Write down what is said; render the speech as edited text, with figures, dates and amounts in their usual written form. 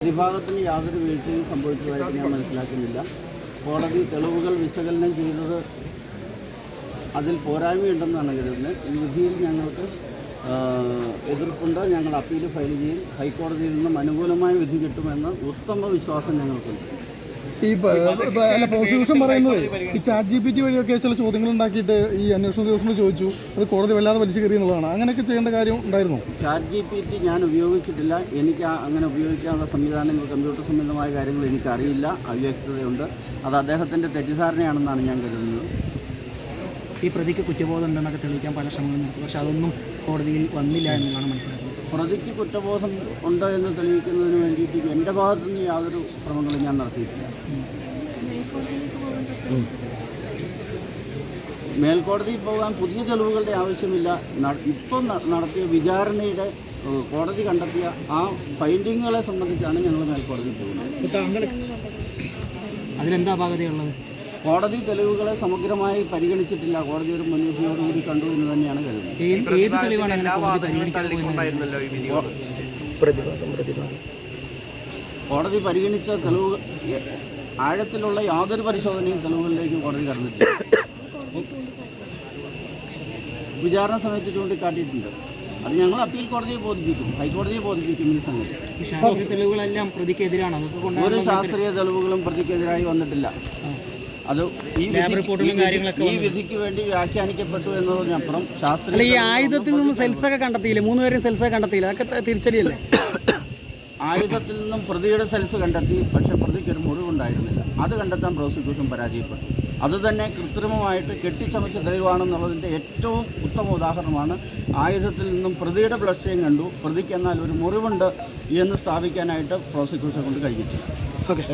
പ്രതിഭാഗത്തിന് യാതൊരു വീഴ്ചയും സംഭവിച്ചതായിട്ട് ഞാൻ മനസ്സിലാക്കുന്നില്ല. കോടതി തെളിവുകൾ വിശകലനം ചെയ്തത് അതിൽ പോരായ്മയുണ്ടെന്നാണ് കരുതുന്നത്. ഈ വിധിയിൽ ഞങ്ങൾക്ക് എതിർപ്പുണ്ട്. ഞങ്ങൾ അപ്പീൽ ഫയൽ ചെയ്യും. ഹൈക്കോടതിയിൽ നിന്നും അനുകൂലമായ വിധി കിട്ടുമെന്ന് ഉത്തമ വിശ്വാസം ഞങ്ങൾക്കുണ്ട്. ഈ പ്രോസിക്യൂഷൻ പറയുന്നത് ഈ ChatGPT വഴിയൊക്കെ ചില ചോദ്യങ്ങൾ ഉണ്ടാക്കിയിട്ട് ഈ അന്വേഷണ ദിവസം ചോദിച്ചു, അത് കോടതി വല്ലാതെ വലിച്ചു കയറി എന്നുള്ളതാണ്. അങ്ങനെയൊക്കെ ചെയ്യേണ്ട കാര്യം ഉണ്ടായിരുന്നു? ChatGPT ഞാൻ ഉപയോഗിച്ചിട്ടില്ല. എനിക്ക് അങ്ങനെ ഉപയോഗിക്കാനുള്ള സംവിധാനങ്ങൾ, കമ്പ്യൂട്ടർ സംബന്ധമായ കാര്യങ്ങൾ എനിക്കറിയില്ല. അവ്യക്തതയുണ്ട്. അത് അദ്ദേഹത്തിൻ്റെ തെറ്റിദ്ധാരണയാണെന്നാണ് ഞാൻ കരുതുന്നത്. ഈ പ്രതിക്ക് കുറ്റബോധം ഉണ്ടെന്നൊക്കെ തെളിയിക്കാൻ പല ശ്രമങ്ങളും നടത്തി, പക്ഷേ അതൊന്നും കോടതിയിൽ വന്നില്ല എന്നുള്ളതാണ് മനസ്സിലാക്കുന്നത്. പ്രതിക്ക് കുറ്റബോധം ഉണ്ട് എന്ന് തെളിയിക്കുന്നതിന് വേണ്ടിയിട്ട് എൻ്റെ ഭാഗത്തുനിന്ന് യാതൊരു ശ്രമങ്ങളും ഞാൻ നടത്തിയിട്ടില്ല. മേൽക്കോടതിയിൽ പോകാൻ പുതിയ തെളിവുകളുടെ ആവശ്യമില്ല. ഇപ്പം നടത്തിയ വിചാരണയുടെ കോടതി കണ്ടെത്തിയ ആ ഫൈൻഡിങ്ങുകളെ സംബന്ധിച്ചാണ് ഞങ്ങൾ മേൽക്കോടതിയിൽ പോകുന്നത്. അതിലെന്താ അപാകതയുള്ളത്? കോടതി തെളിവുകളെ സമഗ്രമായി പരിഗണിച്ചിട്ടില്ല. കോടതി ഒരു മുൻവിധിയോടുകൂടി കണ്ടു എന്ന് തന്നെയാണ് കരുതുന്നത്. ഏത് തെളിവാണ് കോടതി പരിഗണിച്ച തെളിവുകൾ ആഴത്തിലുള്ള യാതൊരു പരിശോധനയും തെളിവുകളിലേക്ക് കോടതി കടന്നിട്ടില്ല. വിചാരണ സമയത്ത് ചൂണ്ടിക്കാട്ടിയിട്ടുണ്ട്. അത് ഞങ്ങൾ അപ്പീൽ കോടതിയെ ബോധിപ്പിക്കും, ഹൈക്കോടതിയെ ബോധിപ്പിക്കും. ഈ സമയത്ത് തെളിവുകളെല്ലാം പ്രതിക്കെതിരാണ്. ഒരു ശാസ്ത്രീയ തെളിവുകളും പ്രതിക്കെതിരായി വന്നിട്ടില്ല. അത് ഈ വിധിക്ക് വേണ്ടി വ്യാഖ്യാനിക്കപ്പെട്ടു എന്നതിനപ്പുറം ശാസ്ത്രീയ ഈ ആയുധത്തിൽ നിന്ന് സെൽസൊക്കെ കണ്ടെത്തിയില്ലേ? 3 പേരും സെൽസൊക്കെ കണ്ടെത്തിയില്ല. അതൊക്കെ തിരിച്ചടിയല്ലേ? ആയുധത്തിൽ നിന്നും പ്രതിയുടെ സെൽസ് കണ്ടെത്തി, പക്ഷേ പ്രതിക്ക് ഒരു മുറിവുണ്ടായിരുന്നില്ല. അത് കണ്ടെത്താൻ പ്രോസിക്യൂഷൻ പരാജയപ്പെട്ടു. അതുതന്നെ കൃത്രിമമായിട്ട് കെട്ടിച്ചമച്ച തെളിവാണെന്നുള്ളതിൻ്റെ ഏറ്റവും ഉത്തമ ഉദാഹരണമാണ്. ആയുധത്തിൽ നിന്നും പ്രതിയുടെ ബ്ലഡ് സ്ട്രെയിൻ കണ്ടു, പ്രതിക്ക് എന്നാൽ ഒരു മുറിവുണ്ട് എന്ന് സ്ഥാപിക്കാനായിട്ട് പ്രോസിക്യൂഷൻ കൊണ്ട് കഴിഞ്ഞിട്ടില്ല. ഓക്കെ.